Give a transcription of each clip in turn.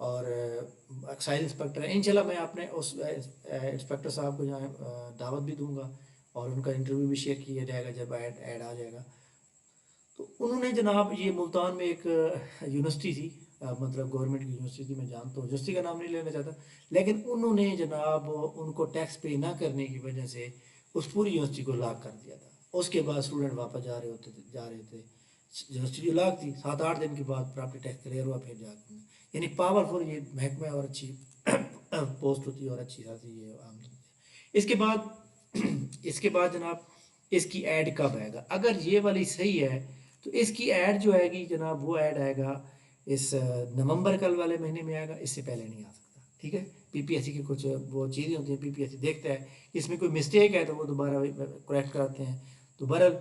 اور excise inspector ہے. انشاءاللہ میں اپنے اس انسپیکٹر صاحب کو جہاں دعوت بھی دوں گا اور ان کا انٹرویو بھی شیئر کیا جائے گا جب ایڈ آ جائے گا. تو انہوں نے جناب یہ ملتان میں ایک یونیورسٹی تھی، مطلب گورنمنٹ کی یونیورسٹی تھی، میں جانتا ہوں یونیورسٹی کا نام نہیں لینا چاہتا، لیکن انہوں نے جناب ان کو ٹیکس پے نہ کرنے کی وجہ سے اس پوری یونیورسٹی کو لاک کر دیا تھا. اس کے بعد اسٹوڈنٹ واپس جا رہے تھے. یونیورسٹی جو لاک تھی 7-8 دن کے بعد پراپرٹی ٹیکس کلیئر ہوا پھر جاتے ہیں. یعنی پاورفل یہ محکمہ ہے اور اچھی پوسٹ ہوتی ہے اور اچھی خاصی یہ آمدنی ہے. اس کے بعد جناب اس کی ایڈ کب آئے گا؟ اگر یہ والی صحیح ہے تو اس کی ایڈ جو آئے گی جناب وہ ایڈ آئے گا اس نومبر کل والے مہینے میں آئے گا، اس سے پہلے نہیں آ سکتا. ٹھیک ہے، پی پی ایس سی کی کچھ وہ چیزیں ہوتی ہیں، پی پی ایس سی دیکھتا ہے اس میں کوئی مسٹیک ہے تو وہ دوبارہ کریکٹ کراتے ہیں. تو بہرحال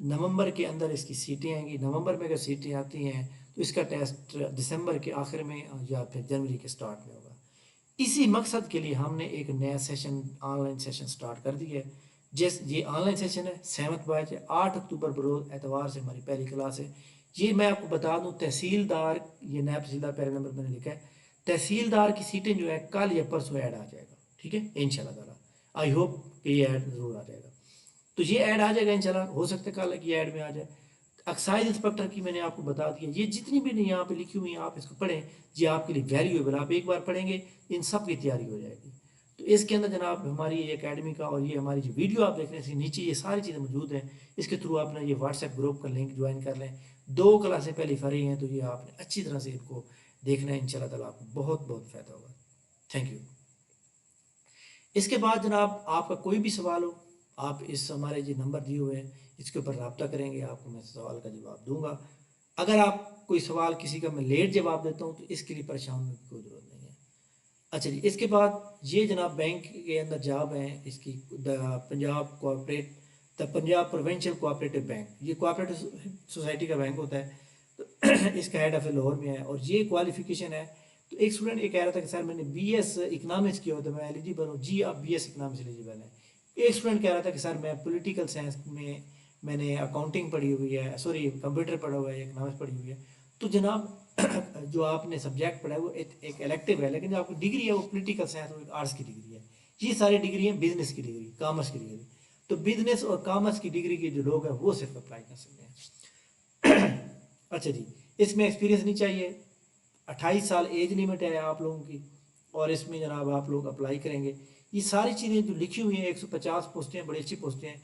نومبر کے اندر اس کی سیٹیں آئیں گی. نومبر میں اگر سیٹیں آتی ہیں تو اس کا ٹیسٹ دسمبر کے آخر میں یا پھر جنوری کے سٹارٹ میں ہوگا. اسی مقصد کے لیے ہم نے ایک نیا session on line session start کر دی ہے. یہ آن لائن سیشن ہے 7 بیچ ہے. 8 اکتوبر بروز اتوار سے ہماری پہلی کلاس ہے. یہ میں آپ کو بتا دوں تحصیلدار، یہ نائب تحصیلدار پہلے نمبر میں نے لکھا ہے، تحصیلدار کی سیٹیں جو ہے کل یا پرسوں ایڈ آ جائے گا. ٹھیک ہے انشاءاللہ تعالیٰ، آئی ہوپ کہ یہ ایڈ ضرور آ جائے گا. تو یہ ایڈ آ جائے گا انشاءاللہ، ہو سکتا ہے کل کی ایڈ میں آ جائے. ایکسائز انسپیکٹر کی میں نے آپ کو بتا دیا، یہ جتنی بھی نہیں یہاں پہ لکھی ہوئی ہیں آپ اس کو پڑھیں، یہ آپ کے لیے ویلیویبل. آپ ایک بار پڑھیں گے ان سب کی تیاری ہو جائے گی. تو اس کے اندر جناب ہماری یہ اکیڈمی کا اور یہ ہماری جو ویڈیو آپ دیکھ رہے ہیں نیچے یہ ساری چیزیں موجود ہیں. اس کے تھرو آپ نے یہ واٹس ایپ گروپ کا لنک جوائن کر لیں. 2 کلاسیں پہلی فری ہیں تو یہ آپ نے اچھی طرح سے ان کو دیکھنا ہے. انشاءاللہ تعالیٰ آپ کو بہت بہت فائدہ ہوگا. Thank you. اس کے بعد جناب آپ کا کوئی بھی سوال ہو آپ اس ہمارے جو نمبر دیے ہوئے ہیں اس کے اوپر رابطہ کریں گے، آپ کو میں سوال کا جواب دوں گا. اگر آپ کوئی سوال کسی کا میں لیٹ جواب دیتا ہوں تو اس کے لیے پریشان ہونے کی کوئی ضرورت نہیں ہے. اچھا جی، اس کے بعد یہ جناب بینک کے اندر جاب ہیں اس کی پنجاب پروونشل کوآپریٹو بینک. یہ کوآپریٹو سوسائٹی کا بینک ہوتا ہے. تو اس کا ہیڈ آفس لاہور میں ہے اور یہ کوالیفیکیشن ہے. تو ایک اسٹوڈنٹ یہ کہہ رہا تھا کہ سر میں نے بی ایس اکنامکس کیا ہوتا ہے میں ایلیجیبل ہوں. جی آپ بی ایس اکنامکس ایلیجیبل ہیں. ایک اسٹوڈنٹ کہہ رہا تھا کہ سر میں پولیٹیکل سائنس میں نے اکاؤنٹنگ پڑھی ہوئی ہے، سوری کمپیوٹر پڑھا ہوا ہے، اکنامکس پڑھی ہوئی ہے. تو جناب جو آپ نے سبجیکٹ پڑھا ہے وہ ایک الیکٹیو ہے، لیکن جو آپ کی ڈگری ہے وہ پولیٹیکل سائنس اور آرٹس کی ڈگری ہے. یہ ساری ڈگری ہیں بزنس کی ڈگری، کامرس کی ڈگری. تو بزنس اور کامرس کی ڈگری کے جو لوگ ہیں وہ صرف اپلائی کر سکتے ہیں. اچھا جی، اس میں ایکسپیرینس نہیں چاہیے. 28 سال ایج لمٹ ہے آپ لوگوں کی اور اس میں جناب آپ لوگ اپلائی کریں گے. یہ ساری چیزیں جو لکھی ہوئی ہیں 150 پوسٹیں ہیں، بڑی اچھی پوسٹیں ہیں.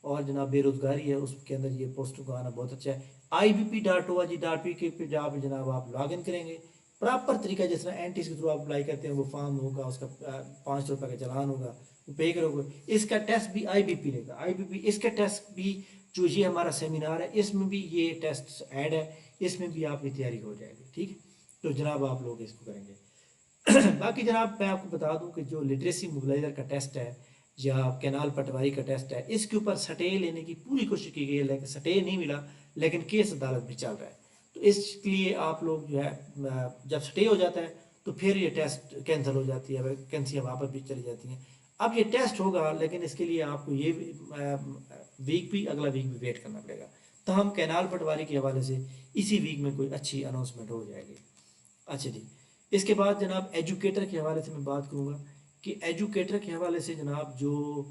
اور جناب بے روزگاری ہے اس کے اندر یہ پوسٹوں کا آنا بہت اچھا ہے. IBP.org.pk پہ جناب آپ لاگ ان کریں گے. پراپر طریقہ جس طرح NTS کے تھرو آپ اپلائی کرتے ہیں وہ فارم ہوگا، اس کا 500 روپے کا چلان ہوگا، وہ پے کرو گے. اس کا ٹیسٹ بھی IBP لے گا. IBP اس کا ٹیسٹ بھی جو یہ ہمارا سیمینار ہے اس میں بھی یہ ٹیسٹ ایڈ ہے، اس میں بھی آپ کی تیاری ہو جائے گی. ٹھیک ہے، تو جناب آپ لوگ اس کو کریں گے. باقی جناب میں آپ کو بتا دوں کہ جو لٹریسی موبلائزر کا ٹیسٹ ہے یا کینال پٹواری کا ٹیسٹ ہے اس کے اوپر سٹے لینے کی پوری کوشش کی گئی ہے، لیکن سٹے نہیں ملا، لیکن کیس عدالت بھی چل رہا ہے. تو اس کے لیے آپ لوگ جو ہے جب سٹے ہو جاتا ہے تو پھر یہ ٹیسٹ کینسل ہو جاتی ہے، ویکینسیاں واپس بھی چلی جاتی ہیں. اب یہ ٹیسٹ ہوگا لیکن اس کے لیے آپ کو یہ اگلا ویک بھی ویٹ کرنا پڑے گا. تو ہم کینال پٹواری کے حوالے سے اسی ویک میں کوئی اچھی اناؤنسمنٹ ہو جائے گی. اچھا جی، اس کے بعد جناب ایجوکیٹر کے حوالے سے میں بات کروں گا کہ ایجوکیٹر کے حوالے سے جناب جو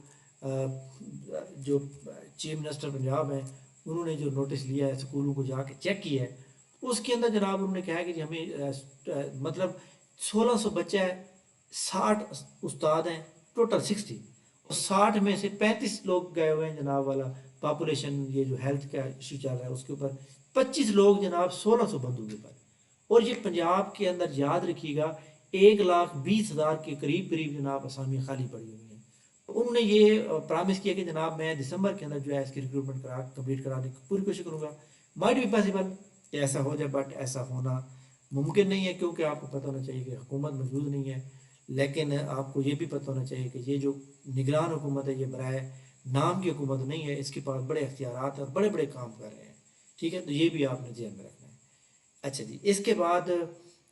چیف منسٹر پنجاب ہیں انہوں نے جو نوٹس لیا ہے اسکولوں کو جا کے چیک کیا ہے اس کے اندر جناب انہوں نے کہا ہے کہ ہمیں مطلب 1600 بچہ ہے، 60 استاد ہیں، ٹوٹل 60، اور 60 میں سے 35 لوگ گئے ہوئے ہیں جناب والا پاپولیشن یہ جو ہیلتھ کا ایشو چل رہا ہے اس کے اوپر. 25 لوگ جناب 1600 بندوں کے پر. اور یہ پنجاب کے اندر یاد رکھیے گا 1,20,000 کے قریب جناب اسامیاں خالی پڑی ہوئی ہیں. انہوں نے یہ پرامس کیا کہ جناب میں دسمبر کے اندر جو ہے اس کی ریکروٹمنٹ کمپلیٹ کرانے کی پوری کوشش کروں گا. مائٹ بی پاسبل کہ ایسا ہو جائے، بٹ ایسا ہونا ممکن نہیں ہے کیونکہ آپ کو پتہ ہونا چاہیے کہ حکومت موجود نہیں ہے. لیکن آپ کو یہ بھی پتہ ہونا چاہیے کہ یہ جو نگران حکومت ہے یہ برائے نام کی حکومت نہیں ہے، اس کے پاس بڑے اختیارات ہیں اور بڑے بڑے کام کر رہے ہیں. ٹھیک ہے، تو یہ بھی آپ نے ذہن میں رکھنا ہے. اچھا جی، اس کے بعد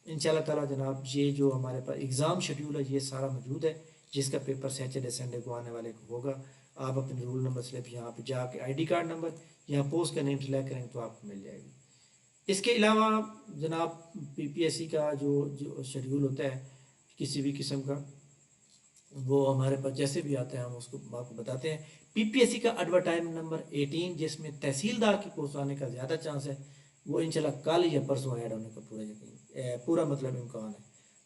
انشاءاللہ تعالیٰ جناب یہ جو ہمارے پاس ایگزام شیڈیول ہے یہ سارا موجود ہے، جس کا پیپر سیچرڈے سنڈے کو آنے والے کو ہوگا. آپ اپنے رول نمبر سلپ یہاں پہ جا کے ID کارڈ نمبر یہاں پوسٹ کا نیم سلیکٹ کریں تو آپ کو مل جائے گی. اس کے علاوہ جناب پی پی ایس سی کا جو شیڈیول ہوتا ہے کسی بھی قسم کا، وہ ہمارے پاس جیسے بھی آتے ہیں ہم اس کو آپ کو بتاتے ہیں۔ پی پی ایس سی کا ایڈورٹائزمنٹ نمبر 18 جس میں تحصیلدار کی پوسٹ آنے کا زیادہ چانس ہے، وہ انشاءاللہ کل یا پرسوں ایڈ ہونے کا پورا مطلب امکان ہے۔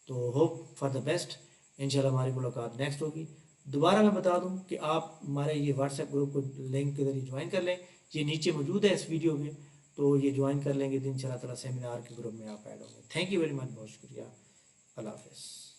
تو ہوپ فار دا بیسٹ، انشاءاللہ ہماری ملاقات نیکسٹ ہوگی۔ دوبارہ میں بتا دوں کہ آپ ہمارے یہ واٹس ایپ گروپ کو لنک کے ذریعے جوائن کر لیں، یہ نیچے موجود ہے اس ویڈیو میں، تو یہ جوائن کر لیں گے تو انشاءاللہ تعالیٰ سیمینار کے گروپ میں آپ ایڈ ہوں گے۔ تھینک یو ویری مچ، بہت شکریہ، اللہ حافظ۔